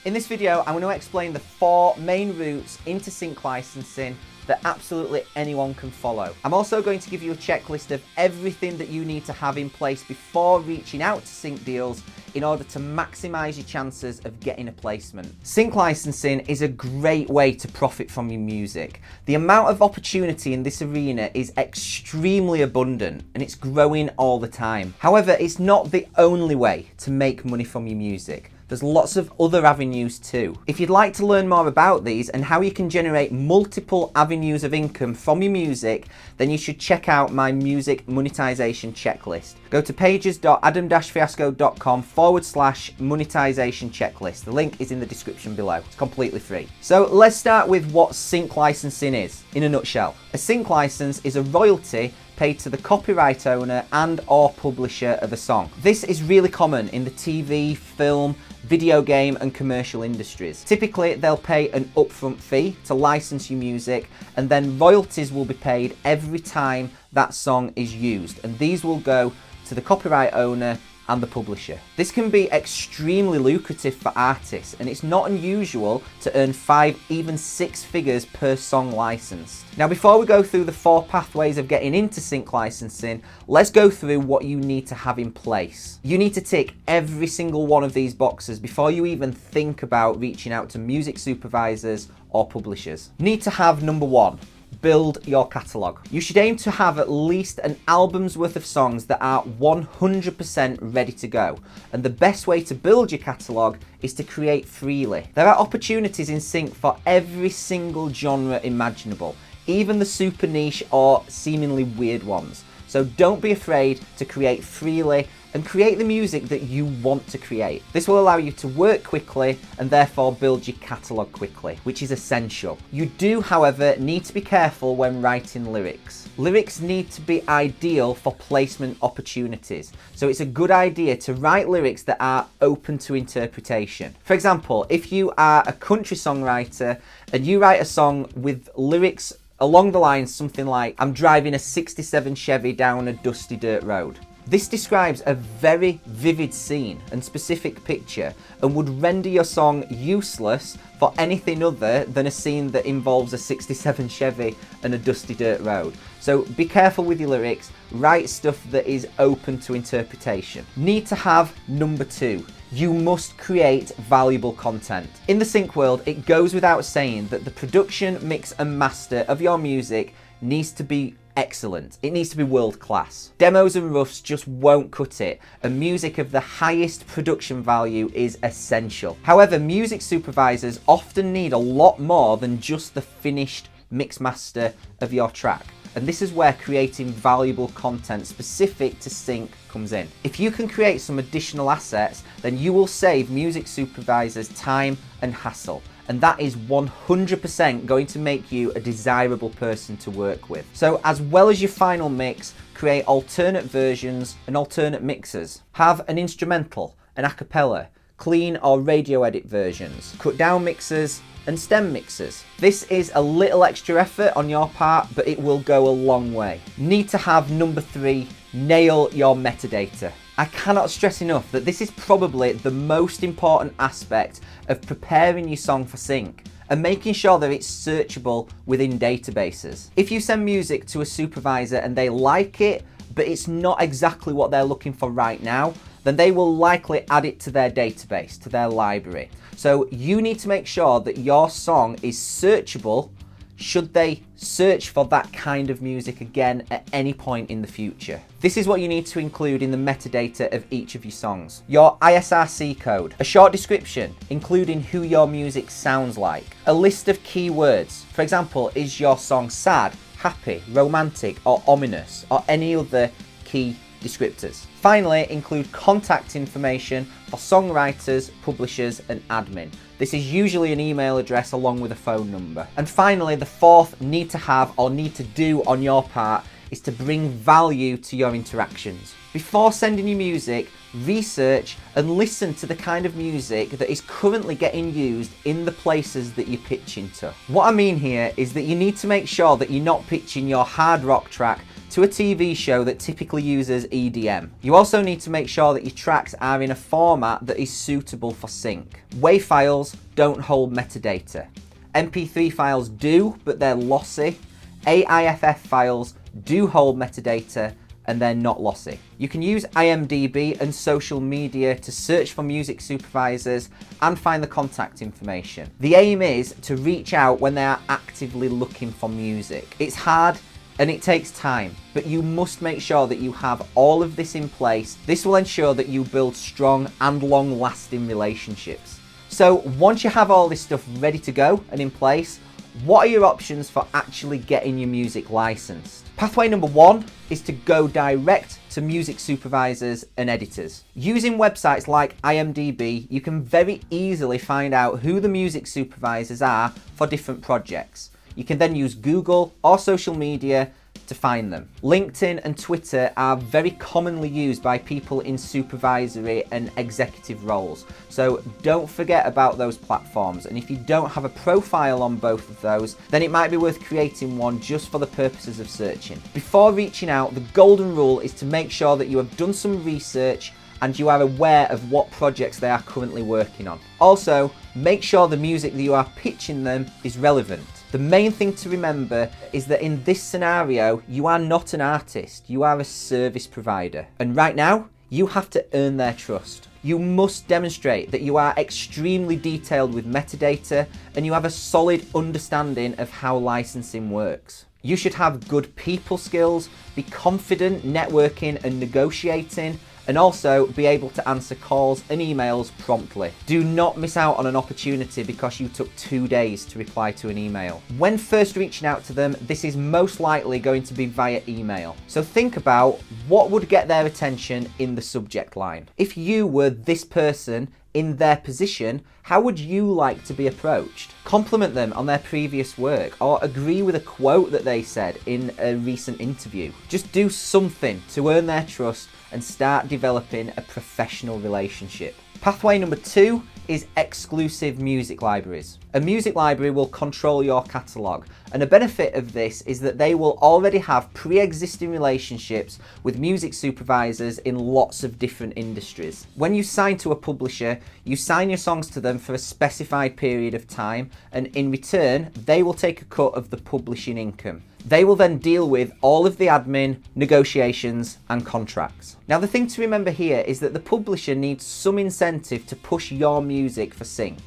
In this video, I'm going to explain the 4 main routes into sync licensing that absolutely anyone can follow. I'm also going to give you a checklist of everything that you need to have in place before reaching out to sync deals in order to maximize your chances of getting a placement. Sync licensing is a great way to profit from your music. The amount of opportunity in this arena is extremely abundant and it's growing all the time. However, it's not the only way to make money from your music. There's lots of other avenues too. If you'd like to learn more about these and how you can generate multiple avenues of income from your music, then you should check out my music monetization checklist. Go to pages.adam-fiasco.com/monetization checklist. The link is in the description below. It's completely free. So let's start with what sync licensing is, in a nutshell. A sync license is a royalty paid to the copyright owner and or publisher of a song. This is really common in the TV, film, video game and commercial industries. Typically, they'll pay an upfront fee to license your music, and then royalties will be paid every time that song is used, and these will go to the copyright owner and the publisher. This can be extremely lucrative for artists, and it's not unusual to earn 5, even 6 figures per song licensed. Now, before we go through the 4 pathways of getting into sync licensing, let's go through what you need to have in place. You need to tick every single one of these boxes before you even think about reaching out to music supervisors or publishers. You need to have number 1. Build your catalogue. You should aim to have at least an album's worth of songs that are 100% ready to go. And the best way to build your catalogue is to create freely. There are opportunities in sync for every single genre imaginable, even the super niche or seemingly weird ones. So don't be afraid to create freely and create the music that you want to create. This will allow you to work quickly and therefore build your catalogue quickly, which is essential. You do, however, need to be careful when writing lyrics. Lyrics need to be ideal for placement opportunities, so it's a good idea to write lyrics that are open to interpretation. For example, if you are a country songwriter and you write a song with lyrics along the lines something like, "I'm driving a '67 Chevy down a dusty dirt road." This describes a very vivid scene and specific picture and would render your song useless for anything other than a scene that involves a '67 Chevy and a dusty dirt road. So be careful with your lyrics, write stuff that is open to interpretation. Need to have number 2. You must create valuable content. In the sync world, it goes without saying that the production, mix and master of your music needs to be excellent. It needs to be world class. Demos and roughs just won't cut it, and music of the highest production value is essential. However, music supervisors often need a lot more than just the finished mix master of your track. And this is where creating valuable content specific to sync comes in. If you can create some additional assets, then you will save music supervisors time and hassle. And that is 100% going to make you a desirable person to work with. So as well as your final mix, create alternate versions and alternate mixes. Have an instrumental, an a cappella, clean or radio edit versions, cut down mixes and stem mixes. This is a little extra effort on your part, but it will go a long way. Need to have number 3, nail your metadata. I cannot stress enough that this is probably the most important aspect of preparing your song for sync and making sure that it's searchable within databases. If you send music to a supervisor and they like it, but it's not exactly what they're looking for right now, then they will likely add it to their database, to their library. So you need to make sure that your song is searchable should they search for that kind of music again at any point in the future. This is what you need to include in the metadata of each of your songs. Your ISRC code, a short description including who your music sounds like, a list of keywords. For example, is your song sad, happy, romantic or ominous, or any other key descriptors. Finally, include contact information for songwriters, publishers and admin. This is usually an email address along with a phone number. And finally, the 4th need to have or need to do on your part is to bring value to your interactions. Before sending your music, research and listen to the kind of music that is currently getting used in the places that you're pitching to. What I mean here is that you need to make sure that you're not pitching your hard rock track to a TV show that typically uses EDM. You also need to make sure that your tracks are in a format that is suitable for sync. WAV files don't hold metadata. MP3 files do, but they're lossy. AIFF files do hold metadata, and they're not lossy. You can use IMDb and social media to search for music supervisors and find the contact information. The aim is to reach out when they are actively looking for music. It's hard and it takes time, but you must make sure that you have all of this in place. This will ensure that you build strong and long-lasting relationships. So once you have all this stuff ready to go and in place, what are your options for actually getting your music licensed? Pathway number 1 is to go direct to music supervisors and editors. Using websites like IMDb, you can very easily find out who the music supervisors are for different projects. You can then use Google or social media to find them. LinkedIn and Twitter are very commonly used by people in supervisory and executive roles, so don't forget about those platforms. And if you don't have a profile on both of those, then it might be worth creating one just for the purposes of searching. Before reaching out, the golden rule is to make sure that you have done some research and you are aware of what projects they are currently working on. Also, make sure the music that you are pitching them is relevant. The main thing to remember is that in this scenario, you are not an artist, you are a service provider. And right now, you have to earn their trust. You must demonstrate that you are extremely detailed with metadata and you have a solid understanding of how licensing works. You should have good people skills, be confident networking and negotiating, and also be able to answer calls and emails promptly. Do not miss out on an opportunity because you took 2 days to reply to an email. When first reaching out to them, this is most likely going to be via email. So think about what would get their attention in the subject line. If you were this person in their position, how would you like to be approached? Compliment them on their previous work or agree with a quote that they said in a recent interview. Just do something to earn their trust and start developing a professional relationship. Pathway number 2 is exclusive music libraries. A music library will control your catalogue, and a benefit of this is that they will already have pre-existing relationships with music supervisors in lots of different industries. When you sign to a publisher, you sign your songs to them for a specified period of time, and in return, they will take a cut of the publishing income. They will then deal with all of the admin, negotiations, and contracts. Now, the thing to remember here is that the publisher needs some incentive to push your music for sync.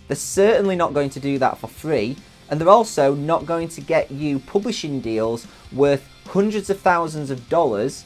They're certainly not going to do that for free, and they're also not going to get you publishing deals worth hundreds of thousands of dollars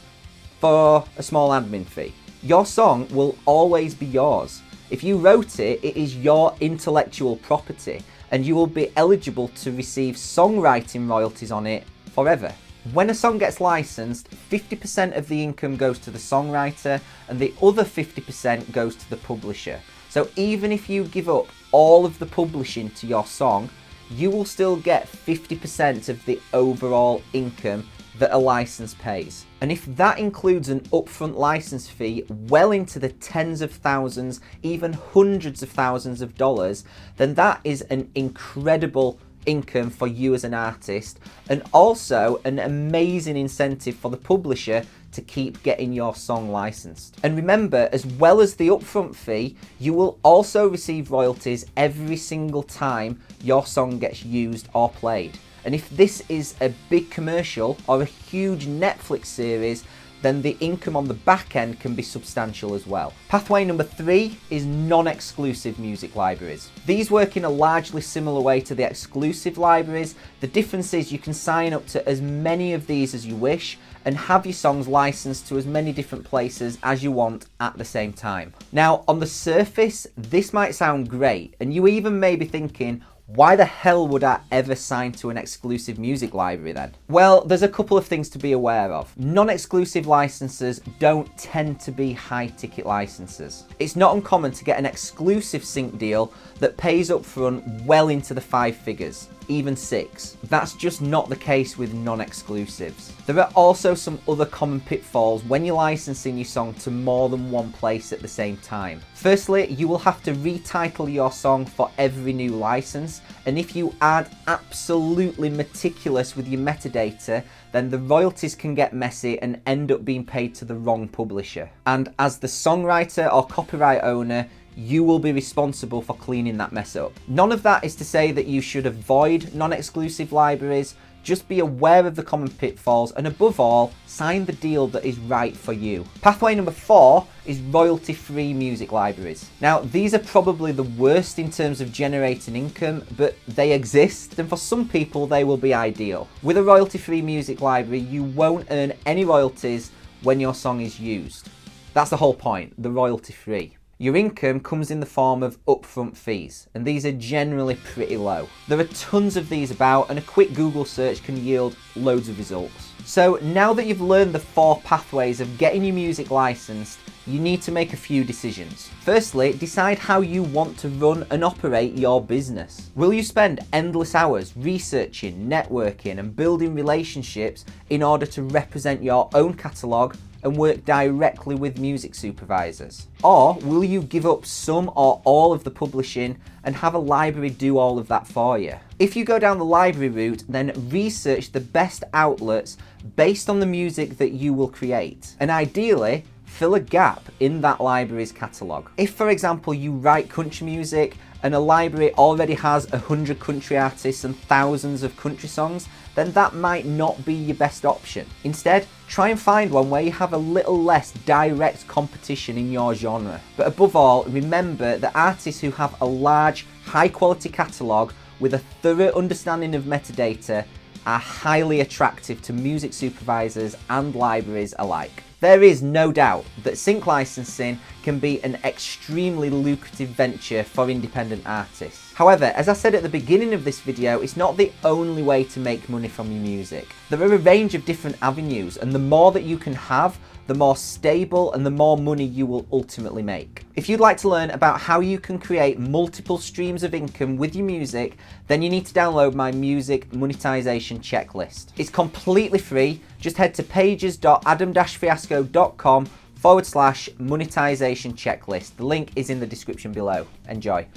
for a small admin fee. Your song will always be yours. If you wrote it, it is your intellectual property, and you will be eligible to receive songwriting royalties on it forever. When a song gets licensed, 50% of the income goes to the songwriter and the other 50% goes to the publisher. So even if you give up all of the publishing to your song, you will still get 50% of the overall income that a license pays. And if that includes an upfront license fee well into the tens of thousands, even hundreds of thousands of dollars, then that is an incredible income for you as an artist, and also an amazing incentive for the publisher to keep getting your song licensed. And remember, as well as the upfront fee, you will also receive royalties every single time your song gets used or played. And if this is a big commercial or a huge Netflix series, then the income on the back end can be substantial as well. Pathway number 3 is non-exclusive music libraries. These work in a largely similar way to the exclusive libraries. The difference is you can sign up to as many of these as you wish and have your songs licensed to as many different places as you want at the same time. Now, on the surface, this might sound great, and you even may be thinking, why the hell would I ever sign to an exclusive music library then? Well, there's a couple of things to be aware of. Non-exclusive licenses don't tend to be high-ticket licenses. It's not uncommon to get an exclusive sync deal that pays up front well into the 5 figures. even 6. That's just not the case with non-exclusives. There are also some other common pitfalls when you're licensing your song to more than one place at the same time. Firstly, you will have to retitle your song for every new license, and if you aren't absolutely meticulous with your metadata, then the royalties can get messy and end up being paid to the wrong publisher. And as the songwriter or copyright owner, you will be responsible for cleaning that mess up. None of that is to say that you should avoid non-exclusive libraries. Just be aware of the common pitfalls, and above all, sign the deal that is right for you. Pathway number 4 is royalty-free music libraries. Now, these are probably the worst in terms of generating income, but they exist, and for some people they will be ideal. With a royalty-free music library, you won't earn any royalties when your song is used. That's the whole point, the royalty-free. Your income comes in the form of upfront fees, and these are generally pretty low. There are tons of these about, and a quick Google search can yield loads of results. So now that you've learned the 4 pathways of getting your music licensed, you need to make a few decisions. Firstly, decide how you want to run and operate your business. Will you spend endless hours researching, networking, and building relationships in order to represent your own catalogue and work directly with music supervisors? Or will you give up some or all of the publishing and have a library do all of that for you? If you go down the library route, then research the best outlets based on the music that you will create, and ideally fill a gap in that library's catalogue. If, for example, you write country music and a library already has 100 country artists and thousands of country songs, then that might not be your best option. Instead, try and find one where you have a little less direct competition in your genre. But above all, remember that artists who have a large, high-quality catalogue with a thorough understanding of metadata are highly attractive to music supervisors and libraries alike. There is no doubt that sync licensing can be an extremely lucrative venture for independent artists. However, as I said at the beginning of this video, it's not the only way to make money from your music. There are a range of different avenues, and the more that you can have, the more stable and the more money you will ultimately make. If you'd like to learn about how you can create multiple streams of income with your music, then you need to download my music monetization checklist. It's completely free. Just head to pages.adam-fiasco.com/monetization checklist. The link is in the description below. Enjoy.